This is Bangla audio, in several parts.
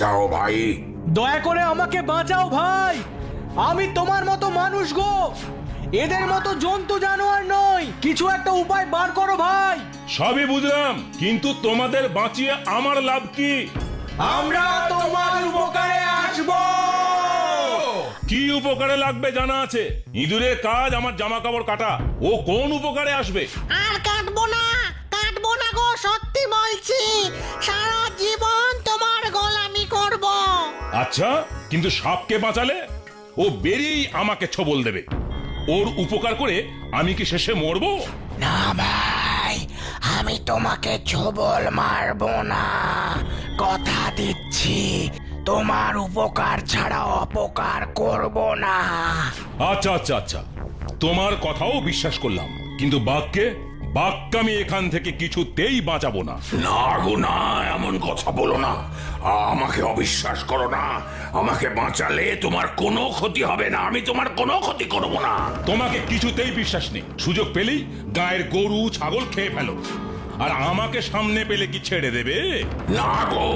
যাও ভাই। দয়া করে আমাকে বাঁচাও ভাই, আমি তোমার মতো মানুষ গো, এদের মতো জন্তু জানোয়ার নই, কিছু একটা উপায় বার করো ভাই। সবই বুঝলাম, কিন্তু তোমাদের বাঁচিয়ে আমার লাভ কি? আমরা তোমার উপকারে আসবো। কি উপকারে লাগবে জানা আছে? ইঁদুরের কাজ আমার জামা কাপড় কাটা, ও কোন উপকারে আসবে? আর কাটবো না গো, সত্যি বলছি, সারা জীবন তোমার গোলামি করব। আচ্ছা, কিন্তু সাপকে বাঁচালে ও বেরিয়েই আমাকে ছবল দেবে। ওর উপকার করে আমি কি শেষে মরবো? না ভাই, আমি তোমাকে ছবল মারবো না, কথা দিচ্ছি, তোমার উপকার ছাড়া অপকার করব না। আচ্ছা আচ্ছা আচ্ছা, তোমার কথাও বিশ্বাস করলাম, কিন্তু বাঘকে আমি এখান থেকে কিছুতেই বাঁচাবো না। না গো না, এমন কথা বলো না, আমাকে অবিশ্বাস করো না। আমাকে বাঁচালে তোমার কোনো ক্ষতি হবে না, আমি তোমার কোনো ক্ষতি করব না। তোমাকে কিছুতেই বিশ্বাস নেই, সুযোগ পেলেই গায়ের গরু ছাগল খেয়ে ফেলো, আর আমাকে সামনে পেলে কি ছেড়ে দেবে? না গো,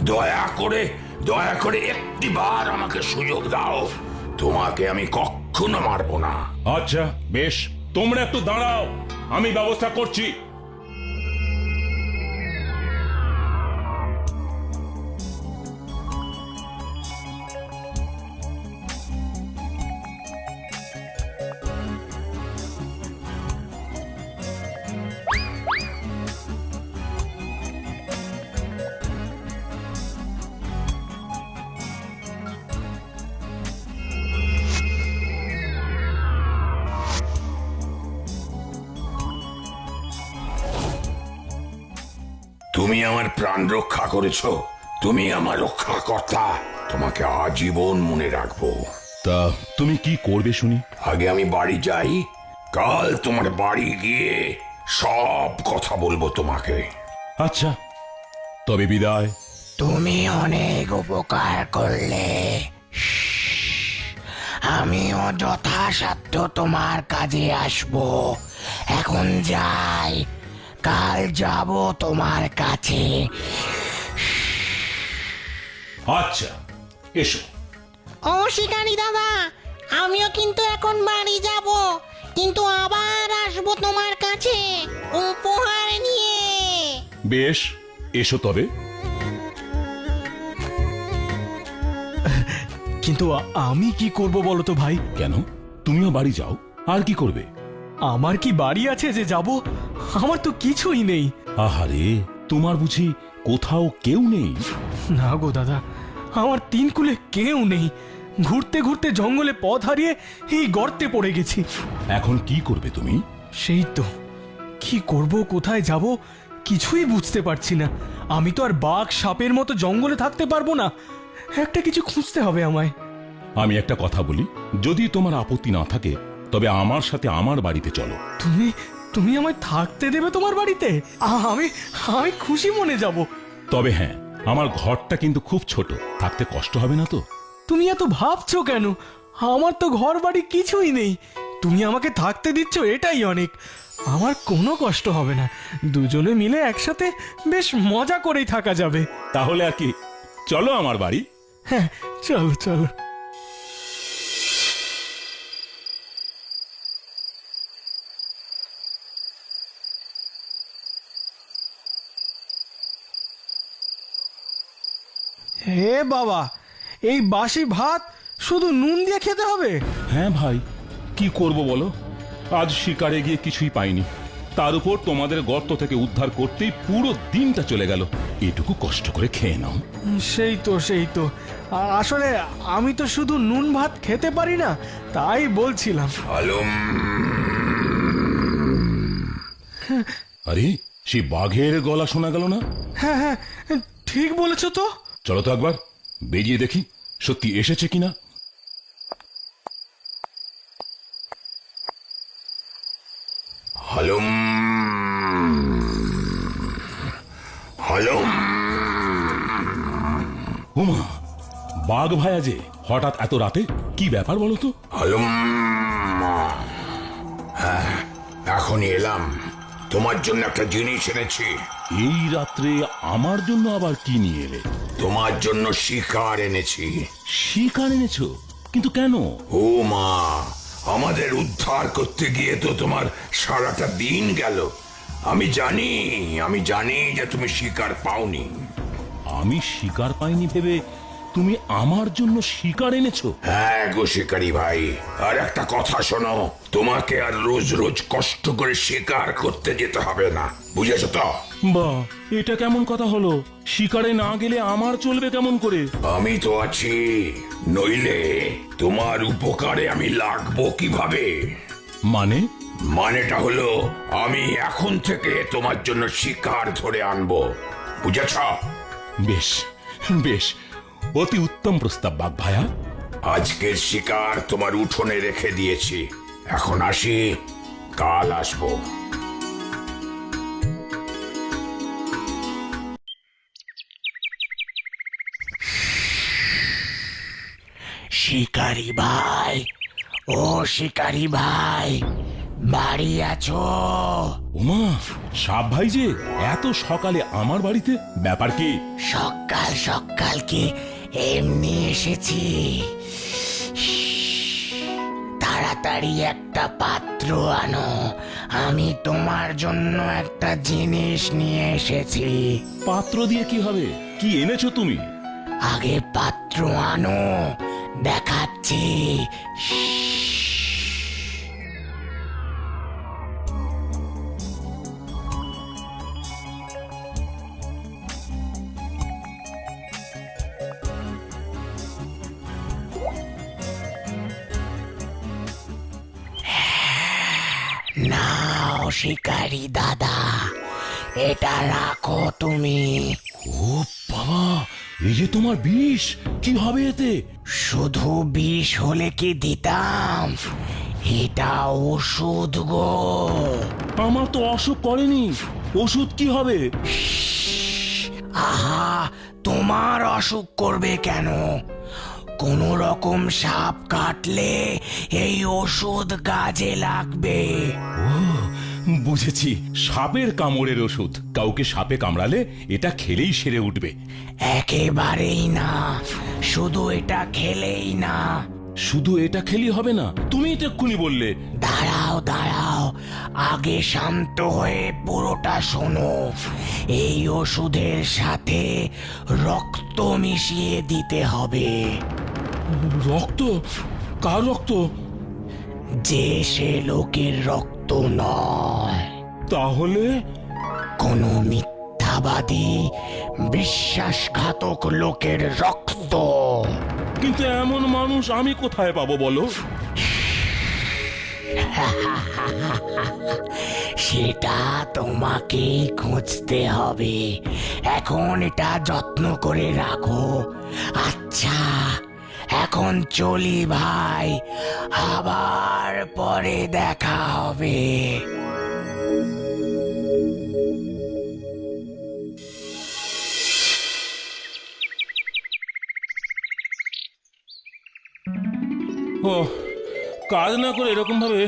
দয়া করে একটিবার আমাকে সুযোগ দাও, তোমাকে আমি কখনো মারবো না। আচ্ছা বেশ, তোমরা একটু দাঁড়াও, আমি ব্যবস্থা করছি। তুমি আমার প্রাণ রক্ষা করেছো, তুমি আমার রক্ষাকর্তা, তোমাকে আজীবন মনে রাখবো। তা তুমি কি করবে শুনি? আগে আমি বাড়ি যাই, কাল তোমার বাড়ি গিয়ে সব কথা বলবো তোমাকে। আচ্ছা, তবে বিদায়। তুমি অনেক উপকার করলে, আমিও যথাসাধ্য তোমার কাজে আসবো। এখন যাই, কাল যাব তোমার কাছে। আচ্ছা এসো। ও শিকারি দাদা, আমিও কিন্তু এখন বাড়ি যাব, কিন্তু আবার আসবো তোমার কাছে উপহার নিয়ে। বেশ, এসো তবে। কিন্তু আমি কি করব বলো তো ভাই? কেন, তুমিও বাড়ি যাও, আর কি করবে? আমার কি বাড়ি আছে যে যাব? আমার তো কিছুই নেই। আহারে, তোমার বুঝি কোথাও কেউ নেই? না গো দাদা, আমার তিন কুলে কেউ নেই, ঘুরতে ঘুরতে জঙ্গলে পথ হারিয়ে এই গর্তে পড়ে গেছি। এখন কি করবে তুমি? সেই তো, কি করব, কোথায় যাব, কিছুই বুঝতে পারছি না। আমি তো আর বাঘ সাপের মতো জঙ্গলে থাকতে পারবো না, একটা কিছু খুঁজতে হবে আমায়। আমি একটা কথা বলি, যদি তোমার আপত্তি না থাকে তবে আমার সাথে আমার বাড়িতে চলো। তুমি তুমি আমায় থাকতে দেবে তোমার বাড়িতে? আমি আমি খুশি মনে যাব। তবে হ্যাঁ, আমার ঘরটা কিন্তু খুব ছোট, থাকতে কষ্ট হবে না তো? তুমি এত ভাবছো কেন? আমার তো ঘর বাড়ি কিছুই নেই, তুমি আমাকে থাকতে দিচ্ছ এটাই অনেক। আমার কোনো কষ্ট হবে না, দুজনে মিলে একসাথে বেশ মজা করেই থাকা যাবে। তাহলে আর কি, চলো আমার বাড়ি। হ্যাঁ, চলো চলো। হে বাবা, এই বাসি ভাত শুধু নুন দিয়ে খেতে হবে? হ্যাঁ ভাই, কি করব বলো, আজ শিকারে গিয়ে কিছুই পাইনি, তার উপর তোমাদের গর্ত থেকে উদ্ধার করতেই পুরো দিনটা চলে গেল। এটুকু কষ্ট করে খেয়ে নাও। সেই তো আসলে আমি তো শুধু নুন ভাত খেতে পারি না, তাই বলছিলাম। আলম, আরে, সেই বাঘের গলা শোনা গেল না? হ্যাঁ হ্যাঁ, ঠিক বলেছো তো। চলো তো একবার বেরিয়ে দেখি সত্যি এসেছে কিনা। আলম, আলম। ওমা, বাঘ ভায়া যে হঠাৎ এত রাতে, কি ব্যাপার বলো তো? আলম, হ্যাঁ, এখনই এলাম, তোমার জন্য একটা জিনিস এনেছি। এই রাত্রে আমার জন্য আবার কি নিয়ে এলে? তোমার জন্য শিকার এনেছি। শিকার এনেছো? কিন্তু কেন? ও মা, আমাদের উদ্ধার করতে গিয়ে তো তোমার সারাটা দিন গেল। আমি জানি যে তুমি শিকার পাওনি। আমি শিকার পাইনি ভেবে তুমি আমার জন্য শিকার এনেছো? হ্যাঁ গো শিকারি ভাই, আর একটা কথা শোনো, তোমাকে আর রোজ রোজ কষ্ট করে শিকার করতে যেতে হবে না, বুঝেছো তো? বাহ, এটা কেমন কথা হলো? শিকারে না গেলে আমার চলবে কেমন করে? আমি তো আছি, নইলে তোমার উপকারে আমি লাগবো কিভাবে? মানে? মানেটা হলো আমি এখন থেকে তোমার জন্য শিকার ধরে আনবো, বুঝেছ? বেশ বেশ, অতি উত্তম প্রস্তাব বাঘ ভায়া। আজকের শিকার তোমার উঠোনে রেখে দিয়েছি, এখন আসি, কাল আসবো। শিকারি ভাই, ও শিকারি ভাই, বাড়ি আছো? ওমা, সাপ ভাই যে এত সকালে আমার বাড়িতে, ব্যাপার কি? সকাল সকাল কি এমনি এসেছি? তাড়াতাড়ি একটা পাত্র আনো, আমি তোমার জন্য একটা জিনিস নিয়ে এসেছি। পাত্র দিয়ে কি হবে? কি এনেছো তুমি? আগে পাত্র আনো, দেখাচ্ছি। নাও শিকারি দাদা, এটা রাখো তুমি। ও বাবা, এই যে তোমার বিষ, কি হবে এতে? শুধু বিষ হলে কি দিতাম, এটা ওষুধ গো। আমার তো অসুখ করেনি, ওষুধ কি হবে? আহা, তোমার অসুখ করবে কেন? কোন রকম সাপ কাটলে এই ওষুধ কাজে লাগবে। ও বুঝেছি, সাপের কামড়ের ওষুধ। কাউকে সাপে কামড়ালে এটা খেলেই সেরে উঠবে? একেবারেই না, শুধু এটা খেলেই না। শুধু এটা খেলি হবে না? তুমি এটা এক্ষুনি বললে। দাঁড়াও দাঁড়াও, আগে শান্ত হয়ে পুরোটা শোনো। এই ওষুধের সাথে রক্ত মিশিয়ে দিতে হবে। রক্ত? কার রক্ত? যে সে লোকের রক্ত নয়, তাহলে? কোন মিথ্যাবাদী বিশ্বাসঘাতক লোকের রক্ত। কিন্তু এমন মানুষ আমি কোথায় পাবো বলো? সেটা তোমাকেই খুঁজতে হবে। এখন এটা যত্ন করে রাখো। আচ্ছা, এখন চলি ভাই, আবার পরে দেখা হবে। ও, কাজ না করে এরকম ভাবে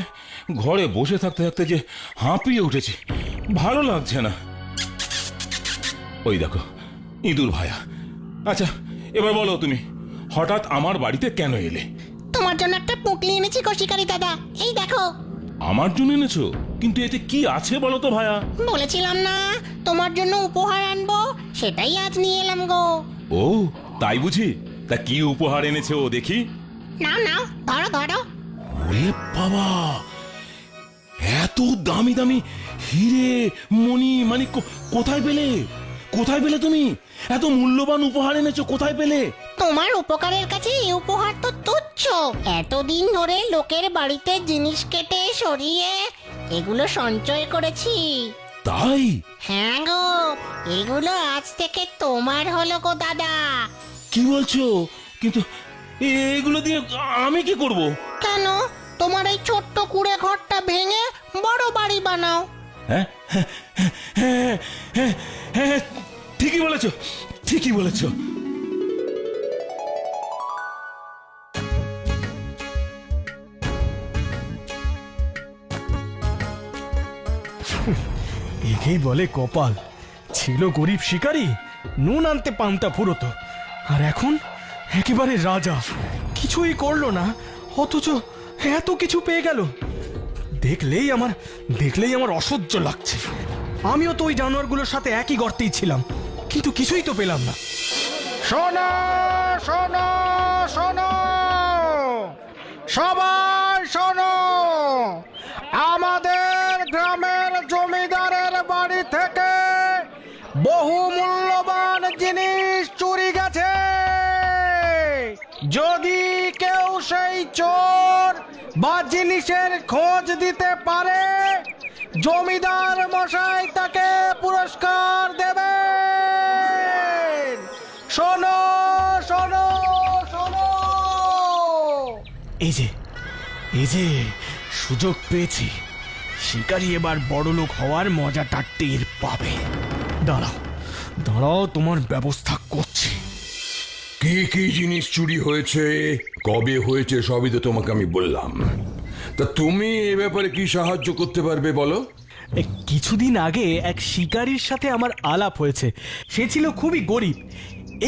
ঘরে বসে থাকতে থাকতে যে হাঁপিয়ে উঠেছি, ভালো লাগছে না। ওই দেখো, ইঁদুর ভায়া। আচ্ছা, এবার বলো তুমি হঠাৎ আমার বাড়িতে কেন এলে? তোমার জন্য একটা পুঁটলি এনেছি গো শিকারি দাদা, এই দেখো। আমার জন্য এনেছো? কিন্তু এতে কি আছে বলো তো ভায়া? বলেছিলাম না তোমার জন্য উপহার আনবো, সেটাই আজ নিয়ে এলাম গো। ও তাই বুঝি? তা কি উপহার এনেছে ও দেখি? নাও নাও, ধরো ধরো। ওরে বাবা, এত দামি দামি হিরে মণি মানে কোথায় পেলে? কোথায় পেলে তুমি এত মূল্যবান উপহার এনেছো? কোথায় পেলে? তোমার উপকারের কাছে এই উপহার তো তুচ্ছ। এতদিন ধরে লোকের বাড়িতে জিনিস কেটে সরিয়ে এগুলো সঞ্চয় করেছি। তাই? হ্যাঁ গো, এগুলো আজ থেকে তোমার হলো গো দাদা। কি বলছো? কিন্তু এগুলো দিয়ে আমি কি করব? কেন, তোমার এই ছোট্ট কুড়ে ঘরটা ভেঙে বড় বাড়ি বানাও। হ্যাঁ হ্যাঁ হ্যাঁ হ্যাঁ হ্যাঁ, ঠিকই বলেছো, ঠিকই বলেছো। একেই বলে কপাল। ছিল গরিব শিকারী, নুন আনতে পান্তা ফুরোতো, আর এখন একেবারে রাজা, কিছুই করলো না অথচ এত কিছু পেয়ে গেল। দেখলেই আমার অসহ্য লাগছে। আমিও তো ওই জানোয়ারগুলোর সাথে একই গর্তেই ছিলাম, কিন্তু কিছুই তো পেলাম না। শোনো শোনো শোনো, সবাই শোনো, আমাদের গ্রামের জমিদারের বাড়ি থেকে বহু মূল্যবান জিনিস চুরি গেছে। যদি কেউ সেই চোর বা জিনিসের খোঁজ দিতে পারে, জমিদার মশাই তাকে পুরস্কার দেবেন। শোনো শোনো শোনো। এই যে সুযোগ পেয়েছি, শিকারী এবার বড়লোক হওয়ার মজাটা টের পাবে। দাঁড়াও তোমার ব্যবস্থা করছি। কি কি জিনিস চুরি হয়েছে, কবে হয়েছে, সবই তো তোমাকে আমি বললাম। তা তুমি এ ব্যাপারে কি সাহায্য করতে পারবে বলো? কিছুদিন আগে এক শিকারীর সাথে আমার আলাপ হয়েছে। সে ছিল খুবই গরিব,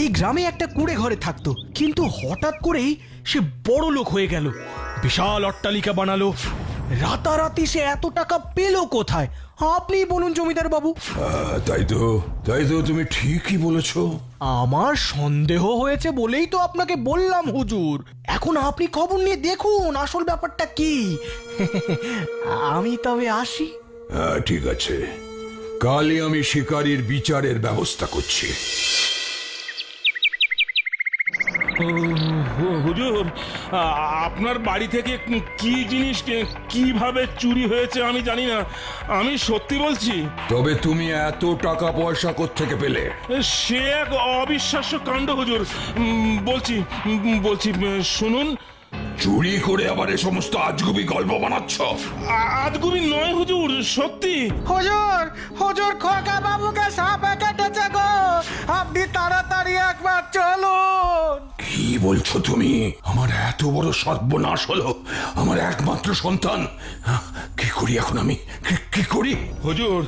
এই গ্রামে একটা কুঁড়ে ঘরে থাকতো, কিন্তু হঠাৎ করেই সে বড় লোক হয়ে গেল, বিশাল অট্টালিকা বানালো। রাতারাতি সে এত টাকা পেল কোথায় আপনি বলুন জমিদার বাবু? তাই তো তুমি ঠিকই বলেছো। আমার সন্দেহ হয়েছে বলেই তো আপনাকে বললাম হুজুর। এখন আপনি খবর নিয়ে দেখুন আসল ব্যাপারটা কি। আমি তবে আসি। ঠিক আছে, কালই আমি শিকারীর বিচারের ব্যবস্থা করছি। হুজুর, আপনার বাড়ি থেকে কি জিনিস কিভাবে চুরি হয়েছে আমি জানি না, আমি সত্যি বলছি। তবে তুমি এত টাকা পয়সা কোত্থেকে পেলে? সে এক অবিশ্বাস্য কাণ্ড হুজুর। বলছি শুনুন। চুরি করে আবার এ সমস্ত আজগুবি গল্প বানাচ্ছ? আজগুবি নয় হুজুর, সত্যি। হুজুর হুজুর, খোকা বাবুকে সাপে কেটেছে গো, আপনি তাড়াতাড়ি একবার চলুন। কি বলছো তুমি? আমার এত বড় সর্বনাশ হলো, আমার একমাত্র সন্তান। কি করি এখন আমি, কি করি? হুজুর,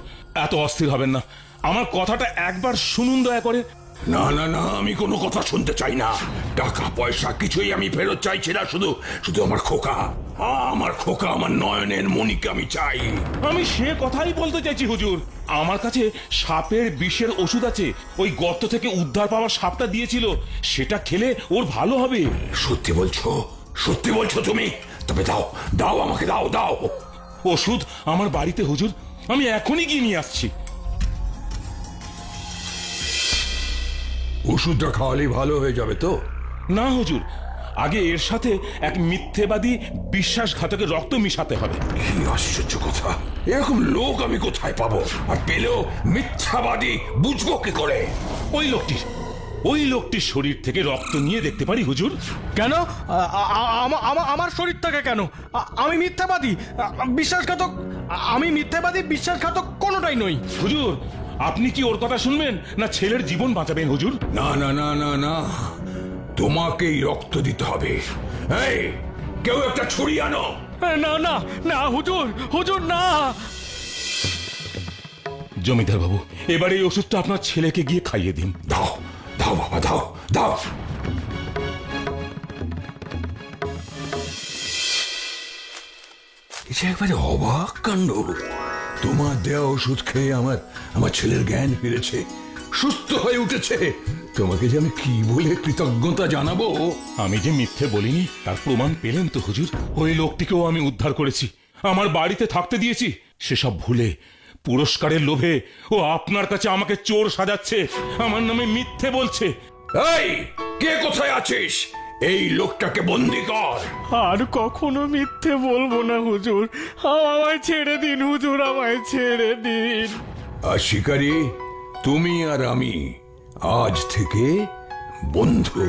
এত অস্থির হবেন না, আমার কথাটা একবার শুনুন দয়া করে। না না না, আমি কোনো কথা শুনতে চাই না। টাকা পয়সা কিছুই আমি ফেরত চাইছি না, শুধু আমার খোকা, আমার নয়নের মণিকে আমি চাই। আমি সে কথাই বলতে চাইছি হুজুর। আমার কাছে সাপের বিষের ওষুধ আছে, ওই গর্ত থেকে উদ্ধার পাওয়া সাপটা দিয়েছিল, সেটা খেলে ওর ভালো হবে। সত্যি বলছো তুমি? তবে দাও আমাকে, দাও। ওষুধ আমার বাড়িতে হুজুর, আমি এখনই গিয়ে নিয়ে আসছি। ওষুধটা খাওয়ালেই ভালো হয়ে যাবে তো? না হুজুর, আগে এর সাথে এক মিথ্যেবাদী বিশ্বাসঘাতকের রক্ত মিশাতে হবে। কি আশ্চর্য কথা, এরকম লোক আমি কোথায় পাবো? আর পেলেও মিথ্যাবাদী বুঝবো কি করে? ওই লোকটির শরীর থেকে রক্ত নিয়ে দেখতে পারি হুজুর। কেন? আমার শরীর থেকে কেন? আমি মিথ্যাবাদী বিশ্বাসঘাতক কোনোটাই নই। হুজুর, আপনি কি ওর কথা শুনবেন না ছেলের জীবন বাঁচাবেন হুজুর? না, তোমাকেই রক্ত দিতে হবে। এই, কেউ একটা ছুরি আনো। না হুজুর না। জমিদার বাবু, এবার এই ওষুধটা আপনার ছেলেকে গিয়ে খাইয়ে দিন। দাও বাবা, দাও। এটা একবারে অবাক কাণ্ড। তোমার দেওয়া ওষুধ খেয়ে আমার ছেলের জ্ঞান ফিরেছে, সুস্থ হয়ে উঠেছে। তোমাকে যে আমি কি বলে কৃতজ্ঞতা জানাবো। আমি যে মিথ্যে বলিনি তার প্রমাণ পেলেন তো হুজুর। ওই লোকটিকেও আমি উদ্ধার করেছি, আমার বাড়িতে থাকতে দিয়েছি। সেসব ভুলে পুরস্কারের লোভে ও আপনার কাছে আমাকে চোর সাজাচ্ছে, আমার নামে মিথ্যে বলছে। এই, কে কোথায় আছিস? এই লোকটাকে বন্দি কর। আর কখনো মিথ্যে বলবো না হুজুর, আমায় ছেড়ে দিন হুজুর, আমায় ছেড়ে দিন। আর শিকারী, তুমি আর আমি আজ থেকে বন্ধু।